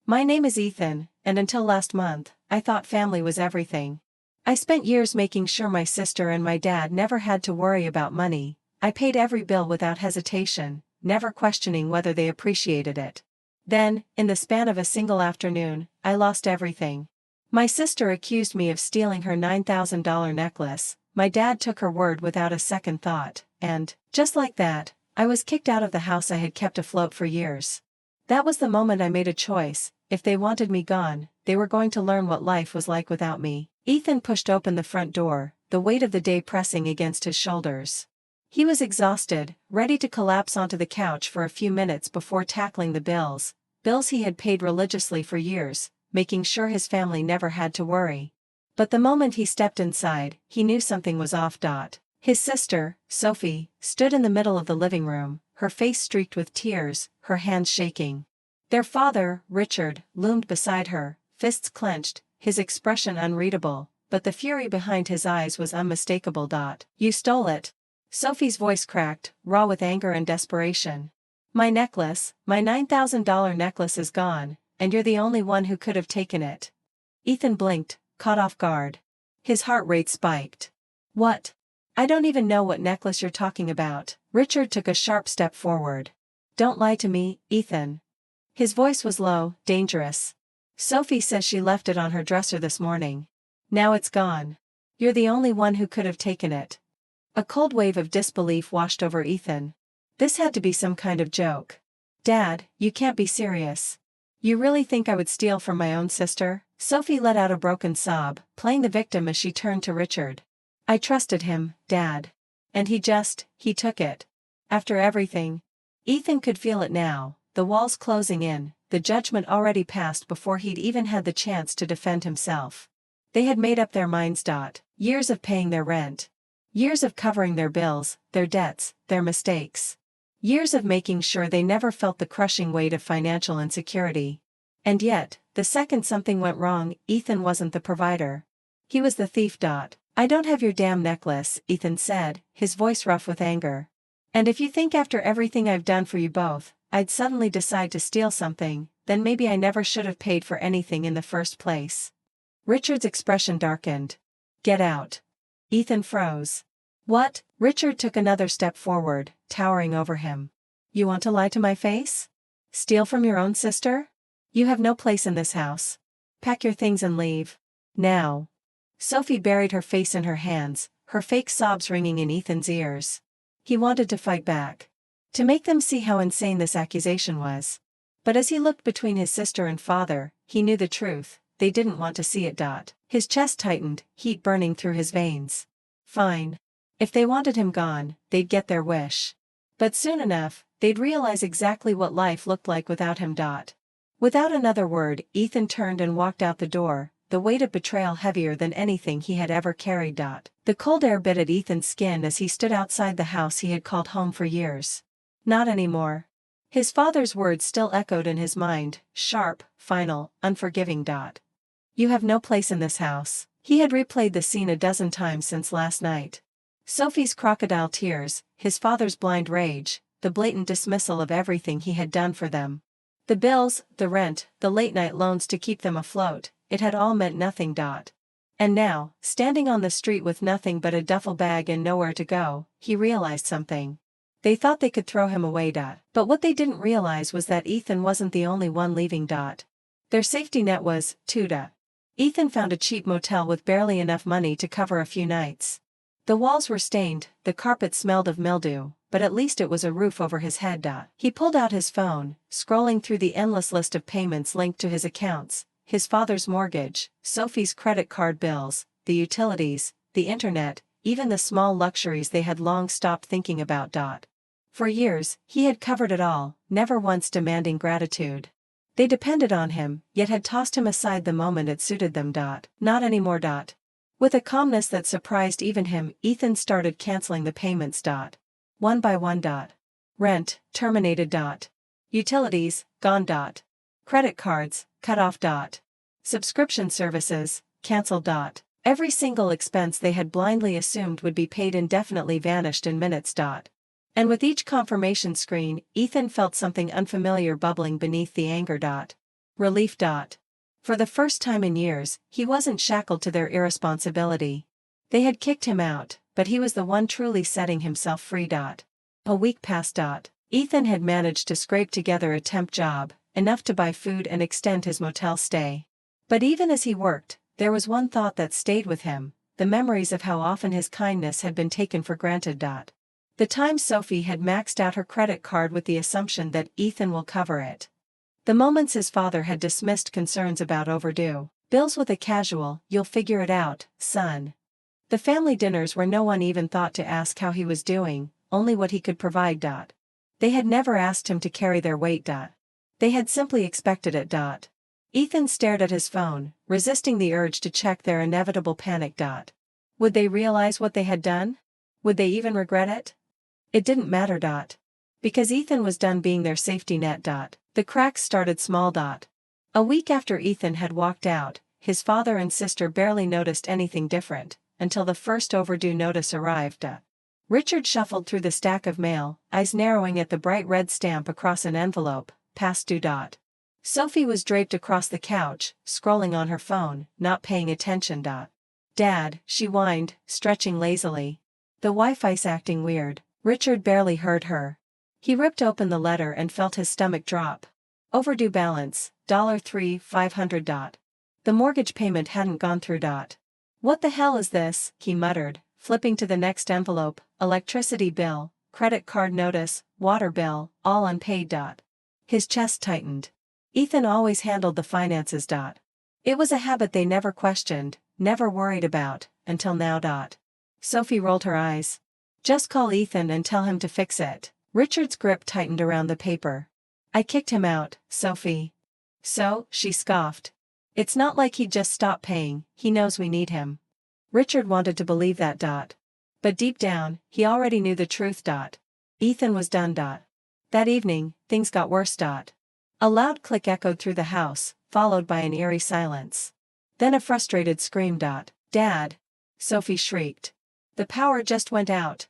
My name is Ethan, and until last month, I thought family was everything. I spent years making sure my sister and my dad never had to worry about money. I paid every bill without hesitation, never questioning whether they appreciated it. Then, in the span of a single afternoon, I lost everything. My sister accused me of stealing her $9,000 necklace, my dad took her word without a second thought, and, just like that, I was kicked out of the house I had kept afloat for years. That was the moment I made a choice. If they wanted me gone, they were going to learn what life was like without me. Ethan pushed open the front door, the weight of the day pressing against his shoulders. He was exhausted, ready to collapse onto the couch for a few minutes before tackling the bills he had paid religiously for years, making sure his family never had to worry. But the moment he stepped inside, he knew something was off. His sister, Sophie, stood in the middle of the living room, her face streaked with tears, her hands shaking. Their father, Richard, loomed beside her, fists clenched, his expression unreadable, but the fury behind his eyes was unmistakable. You stole it. Sophie's voice cracked, raw with anger and desperation. My necklace, my $9,000 necklace is gone, and you're the only one who could have taken it. Ethan blinked, caught off guard. His heart rate spiked. What? I don't even know what necklace you're talking about. Richard took a sharp step forward. Don't lie to me, Ethan. His voice was low, dangerous. Sophie says she left it on her dresser this morning. Now it's gone. You're the only one who could have taken it. A cold wave of disbelief washed over Ethan. This had to be some kind of joke. Dad, you can't be serious. You really think I would steal from my own sister? Sophie let out a broken sob, playing the victim as she turned to Richard. I trusted him, Dad. And he took it. After everything. Ethan could feel it now, the walls closing in, the judgment already passed before he'd even had the chance to defend himself. They had made up their minds. Years of paying their rent. Years of covering their bills, their debts, their mistakes. Years of making sure they never felt the crushing weight of financial insecurity. And yet, the second something went wrong, Ethan wasn't the provider. He was the thief. I don't have your damn necklace, Ethan said, his voice rough with anger. And if you think after everything I've done for you both, I'd suddenly decide to steal something, then maybe I never should have paid for anything in the first place. Richard's expression darkened. Get out. Ethan froze. What? Richard took another step forward, towering over him. You want to lie to my face? Steal from your own sister? You have no place in this house. Pack your things and leave. Now. Sophie buried her face in her hands, her fake sobs ringing in Ethan's ears. He wanted to fight back. To make them see how insane this accusation was. But as he looked between his sister and father, he knew the truth, they didn't want to see it. His chest tightened, heat burning through his veins. Fine. If they wanted him gone, they'd get their wish. But soon enough, they'd realize exactly what life looked like without him. Without another word, Ethan turned and walked out the door, the weight of betrayal heavier than anything he had ever carried. The cold air bit at Ethan's skin as he stood outside the house he had called home for years. Not anymore. His father's words still echoed in his mind, sharp, final, unforgiving. You have no place in this house. He had replayed the scene a dozen times since last night. Sophie's crocodile tears, his father's blind rage, the blatant dismissal of everything he had done for them. The bills, the rent, the late-night loans to keep them afloat, it had all meant nothing. And now, standing on the street with nothing but a duffel bag and nowhere to go, he realized something. They thought they could throw him away. But what they didn't realize was that Ethan wasn't the only one leaving. Their safety net was, too. Ethan found a cheap motel with barely enough money to cover a few nights. The walls were stained, the carpet smelled of mildew, but at least it was a roof over his head. He pulled out his phone, scrolling through the endless list of payments linked to his accounts. His father's mortgage, Sophie's credit card bills, the utilities, the internet, even the small luxuries they had long stopped thinking about. For years, he had covered it all, never once demanding gratitude. They depended on him, yet had tossed him aside the moment it suited them. Not anymore. With a calmness that surprised even him, Ethan started canceling the payments. One by one. Rent, terminated. Utilities, gone. Credit cards, cut off. Subscription services, cancelled. Every single expense they had blindly assumed would be paid indefinitely vanished in minutes. And with each confirmation screen, Ethan felt something unfamiliar bubbling beneath the anger. Relief. For the first time in years, he wasn't shackled to their irresponsibility. They had kicked him out, but he was the one truly setting himself free. A week passed. Ethan had managed to scrape together a temp job, enough to buy food and extend his motel stay. But even as he worked, there was one thought that stayed with him, the memories of how often his kindness had been taken for granted. The time Sophie had maxed out her credit card with the assumption that Ethan will cover it. The moments his father had dismissed concerns about overdue bills with a casual, "You'll figure it out, son." The family dinners where no one even thought to ask how he was doing, only what he could provide. They had never asked him to carry their weight. They had simply expected it. Ethan stared at his phone, resisting the urge to check their inevitable panic. Would they realize what they had done? Would they even regret it? It didn't matter. Because Ethan was done being their safety net. The cracks started small. A week after Ethan had walked out, his father and sister barely noticed anything different, until the first overdue notice arrived. Richard shuffled through the stack of mail, eyes narrowing at the bright red stamp across an envelope, "Past due." Sophie was draped across the couch, scrolling on her phone, not paying attention. "Dad," she whined, stretching lazily. "The Wi-Fi's acting weird." Richard barely heard her. He ripped open the letter and felt his stomach drop. Overdue balance, $3,500. The mortgage payment hadn't gone through. "What the hell is this?" he muttered, flipping to the next envelope, electricity bill, credit card notice, water bill, all unpaid. His chest tightened. Ethan always handled the finances. It was a habit they never questioned, never worried about, until now. Sophie rolled her eyes. "Just call Ethan and tell him to fix it." Richard's grip tightened around the paper. "I kicked him out, Sophie." "So?" she scoffed. "It's not like he'd just stop paying, he knows we need him." Richard wanted to believe that. But deep down, he already knew the truth. Ethan was done. That evening, things got worse. A loud click echoed through the house, followed by an eerie silence. Then a frustrated scream. "Dad!" Sophie shrieked. "The power just went out."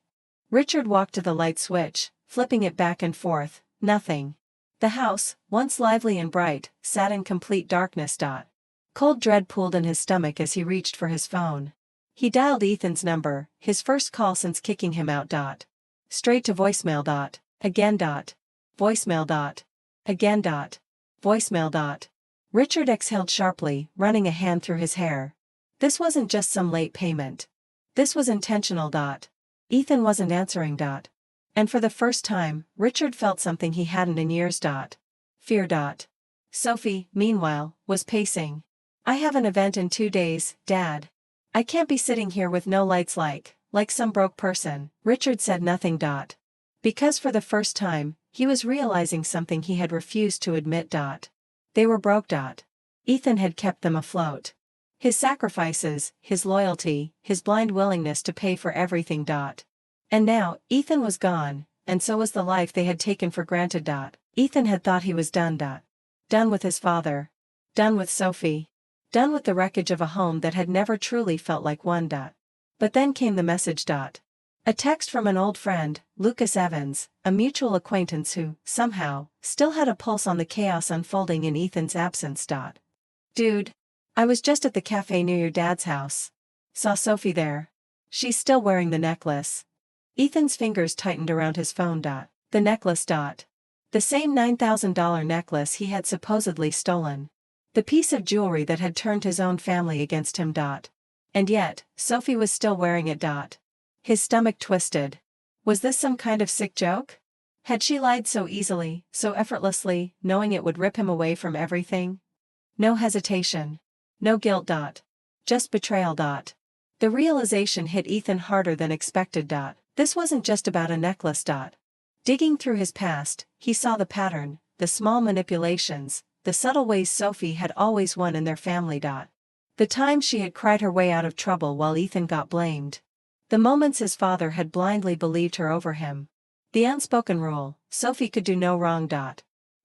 Richard walked to the light switch, flipping it back and forth. Nothing. The house, once lively and bright, sat in complete darkness. Cold dread pooled in his stomach as he reached for his phone. He dialed Ethan's number, his first call since kicking him out. Straight to voicemail. Again. Voicemail. Again. Voicemail. Richard exhaled sharply, running a hand through his hair. This wasn't just some late payment. This was intentional. Ethan wasn't answering. And for the first time, Richard felt something he hadn't in years. Fear. Sophie, meanwhile, was pacing. "I have an event in 2 days, Dad. I can't be sitting here with no lights like some broke person." Richard said nothing. Because for the first time, he was realizing something he had refused to admit. They were broke. Ethan had kept them afloat. His sacrifices, his loyalty, his blind willingness to pay for everything. And now, Ethan was gone, and so was the life they had taken for granted. Ethan had thought he was done. Done with his father. Done with Sophie. Done with the wreckage of a home that had never truly felt like one. But then came the message. A text from an old friend, Lucas Evans, a mutual acquaintance who, somehow, still had a pulse on the chaos unfolding in Ethan's absence. "Dude. I was just at the cafe near your dad's house. Saw Sophie there. She's still wearing the necklace." Ethan's fingers tightened around his phone. The necklace. The same $9,000 necklace he had supposedly stolen. The piece of jewelry that had turned his own family against him. And yet, Sophie was still wearing it. His stomach twisted. Was this some kind of sick joke? Had she lied so easily, so effortlessly, knowing it would rip him away from everything? No hesitation. No guilt. Just betrayal. The realization hit Ethan harder than expected. This wasn't just about a necklace. Digging through his past, he saw the pattern, the small manipulations, the subtle ways Sophie had always won in their family. The times she had cried her way out of trouble while Ethan got blamed. The moments his father had blindly believed her over him. The unspoken rule, Sophie could do no wrong.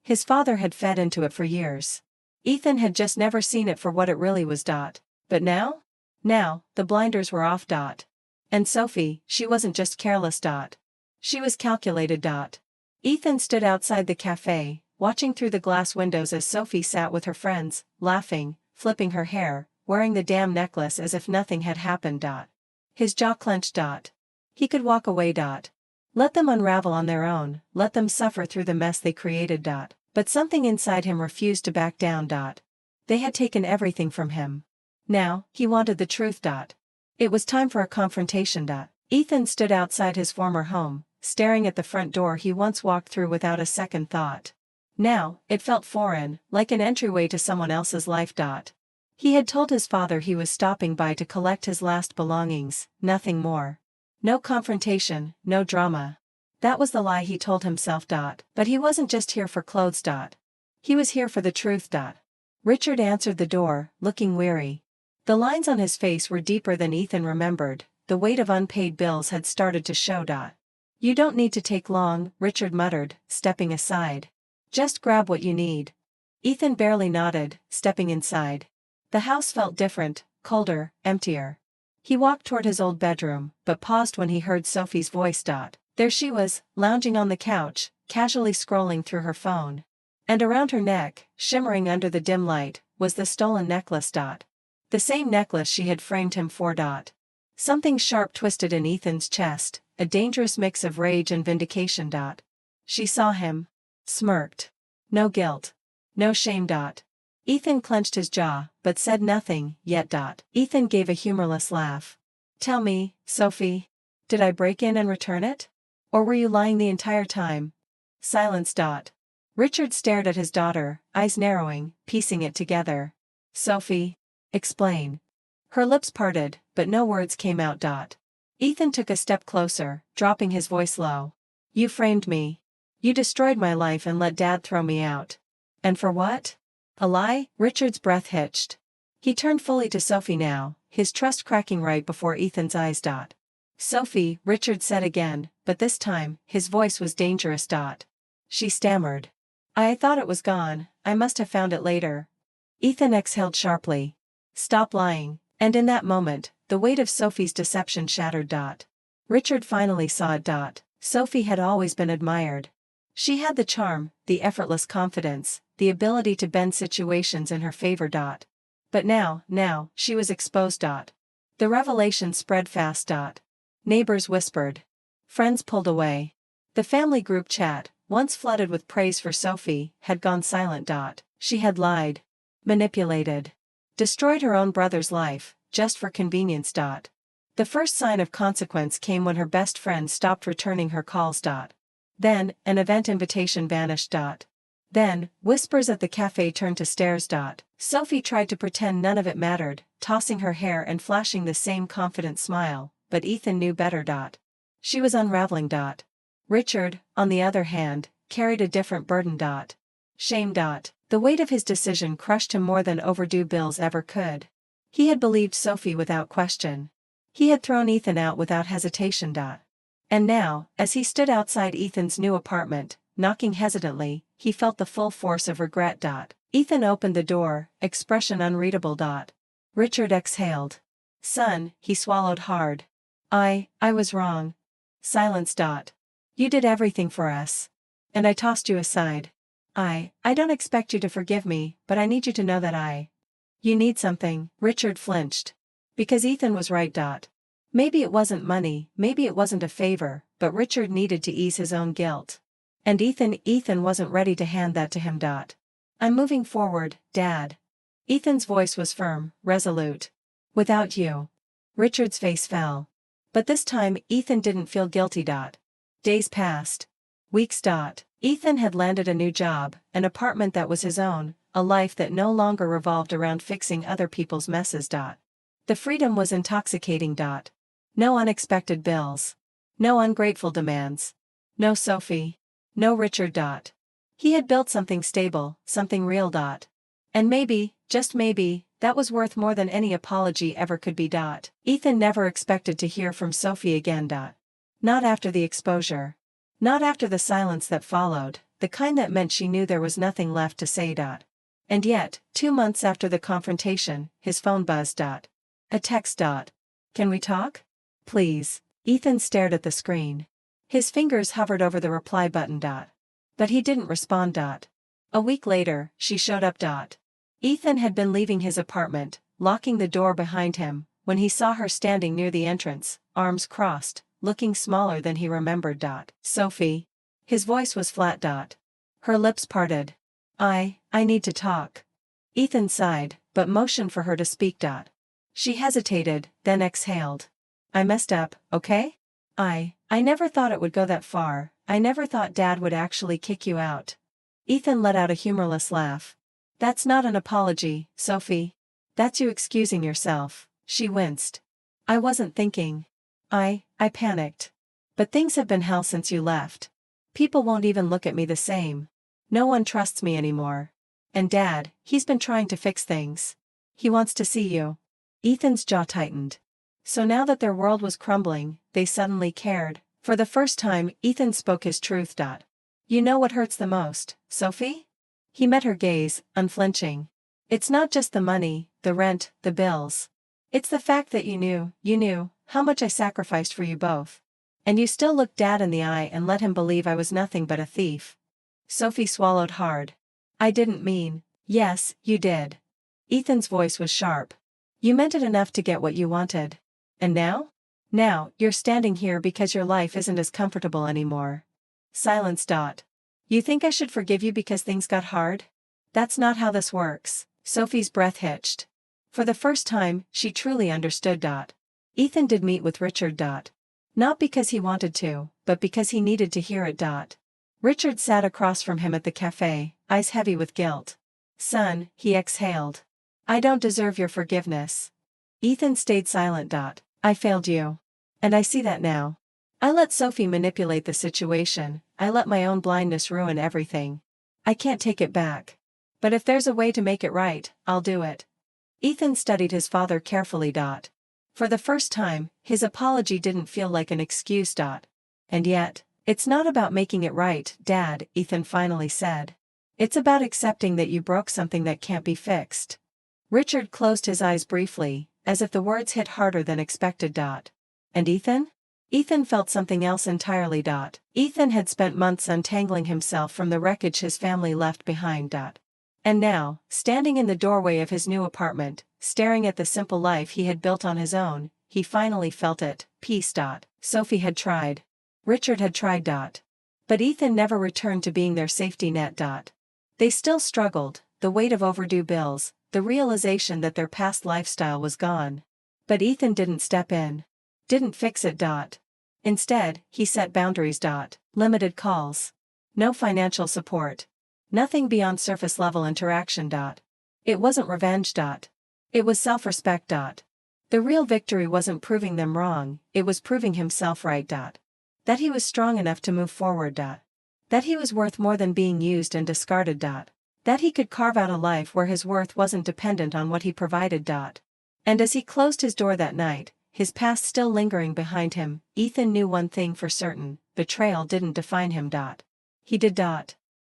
His father had fed into it for years. Ethan had just never seen it for what it really was. But now? Now, the blinders were off. And Sophie, she wasn't just careless. She was calculated. Ethan stood outside the cafe, watching through the glass windows as Sophie sat with her friends, laughing, flipping her hair, wearing the damn necklace as if nothing had happened. His jaw clenched. He could walk away. Let them unravel on their own, let them suffer through the mess they created. But something inside him refused to back down. They had taken everything from him. Now, he wanted the truth. It was time for a confrontation. Ethan stood outside his former home, staring at the front door he once walked through without a second thought. Now, it felt foreign, like an entryway to someone else's life. He had told his father he was stopping by to collect his last belongings, nothing more. No confrontation, no drama. That was the lie he told himself. But he wasn't just here for clothes. He was here for the truth. Richard answered the door, looking weary. The lines on his face were deeper than Ethan remembered, the weight of unpaid bills had started to show. You don't need to take long, Richard muttered, stepping aside. Just grab what you need. Ethan barely nodded, stepping inside. The house felt different, colder, emptier. He walked toward his old bedroom, but paused when he heard Sophie's voice. There she was, lounging on the couch, casually scrolling through her phone. And around her neck, shimmering under the dim light, was the stolen necklace. The same necklace she had framed him for. Something sharp twisted in Ethan's chest, a dangerous mix of rage and vindication. She saw him. Smirked. No guilt. No shame. Ethan clenched his jaw, but said nothing, yet. Ethan gave a humorless laugh. Tell me, Sophie. Did I break in and return it? Or were you lying the entire time? Silence. Richard stared at his daughter, eyes narrowing, piecing it together. Sophie. Explain. Her lips parted, but no words came out. Ethan took a step closer, dropping his voice low. You framed me. You destroyed my life and let Dad throw me out. And for what? A lie? Richard's breath hitched. He turned fully to Sophie now, his trust cracking right before Ethan's eyes. Sophie, Richard said again, but this time, his voice was dangerous. She stammered. I thought it was gone, I must have found it later. Ethan exhaled sharply. Stop lying, and in that moment, the weight of Sophie's deception shattered. Richard finally saw it. Sophie had always been admired. She had the charm, the effortless confidence, the ability to bend situations in her favor. But now, she was exposed. The revelation spread fast. Neighbors whispered. Friends pulled away. The family group chat, once flooded with praise for Sophie, had gone silent. She had lied. Manipulated. Destroyed her own brother's life, just for convenience. The first sign of consequence came when her best friend stopped returning her calls. Then, an event invitation vanished. Then, whispers at the cafe turned to stares. Sophie tried to pretend none of it mattered, tossing her hair and flashing the same confident smile, but Ethan knew better. She was unraveling. Richard, on the other hand, carried a different burden. Shame. The weight of his decision crushed him more than overdue bills ever could. He had believed Sophie without question. He had thrown Ethan out without hesitation. And now, as he stood outside Ethan's new apartment, knocking hesitantly, he felt the full force of regret. Ethan opened the door, expression unreadable. Richard exhaled. Son, he swallowed hard. I was wrong. Silence. You did everything for us. And I tossed you aside. I don't expect you to forgive me, but I need you to know that You need something, Richard flinched. Because Ethan was right. Maybe it wasn't money, maybe it wasn't a favor, but Richard needed to ease his own guilt. And Ethan wasn't ready to hand that to him. I'm moving forward, Dad. Ethan's voice was firm, resolute. Without you. Richard's face fell. But this time, Ethan didn't feel guilty. Days passed. Weeks. Ethan had landed a new job, an apartment that was his own, a life that no longer revolved around fixing other people's messes. The freedom was intoxicating. No unexpected bills. No ungrateful demands. No Sophie. No Richard. He had built something stable, something real. And maybe, just maybe, that was worth more than any apology ever could be. Ethan never expected to hear from Sophie again. Not after the exposure. Not after the silence that followed, the kind that meant she knew there was nothing left to say. And yet, 2 months after the confrontation, his phone buzzed. A text. Can we talk? Please. Ethan stared at the screen. His fingers hovered over the reply button. But he didn't respond. A week later, she showed up. Ethan had been leaving his apartment, locking the door behind him, when he saw her standing near the entrance, arms crossed, looking smaller than he remembered. Sophie. His voice was flat. Her lips parted. I need to talk. Ethan sighed, but motioned for her to speak. She hesitated, then exhaled. I messed up, okay? I never thought it would go that far. I never thought Dad would actually kick you out. Ethan let out a humorless laugh. That's not an apology, Sophie. That's you excusing yourself. She winced. I wasn't thinking. I panicked. But things have been hell since you left. People won't even look at me the same. No one trusts me anymore. And Dad, he's been trying to fix things. He wants to see you. Ethan's jaw tightened. So now that their world was crumbling, they suddenly cared. For the first time, Ethan spoke his truth. You know what hurts the most, Sophie? He met her gaze, unflinching. It's not just the money, the rent, the bills. It's the fact that you knew, how much I sacrificed for you both. And you still looked Dad in the eye and let him believe I was nothing but a thief. Sophie swallowed hard. I didn't mean. Yes, you did. Ethan's voice was sharp. You meant it enough to get what you wanted. And now? Now, you're standing here because your life isn't as comfortable anymore. Silence. You think I should forgive you because things got hard? That's not how this works. Sophie's breath hitched. For the first time, she truly understood. Ethan did meet with Richard. Not because he wanted to, but because he needed to hear it. Richard sat across from him at the cafe, eyes heavy with guilt. Son, he exhaled. I don't deserve your forgiveness. Ethan stayed silent. I failed you. And I see that now. I let Sophie manipulate the situation. I let my own blindness ruin everything. I can't take it back. But if there's a way to make it right, I'll do it. Ethan studied his father carefully. For the first time, his apology didn't feel like an excuse. And yet, it's not about making it right, Dad, Ethan finally said. It's about accepting that you broke something that can't be fixed. Richard closed his eyes briefly, as if the words hit harder than expected. And Ethan? Ethan felt something else entirely. Ethan had spent months untangling himself from the wreckage his family left behind. And now, standing in the doorway of his new apartment, staring at the simple life he had built on his own, he finally felt it, peace. Sophie had tried. Richard had tried. But Ethan never returned to being their safety net. They still struggled, the weight of overdue bills, the realization that their past lifestyle was gone. But Ethan didn't step in. Didn't fix it. Instead, he set boundaries. Limited calls. No financial support. Nothing beyond surface-level interaction. It wasn't revenge. It was self-respect. The real victory wasn't proving them wrong, it was proving himself right. That he was strong enough to move forward. That he was worth more than being used and discarded. That he could carve out a life where his worth wasn't dependent on what he provided. And as he closed his door that night, his past still lingering behind him, Ethan knew one thing for certain: betrayal didn't define him. He did.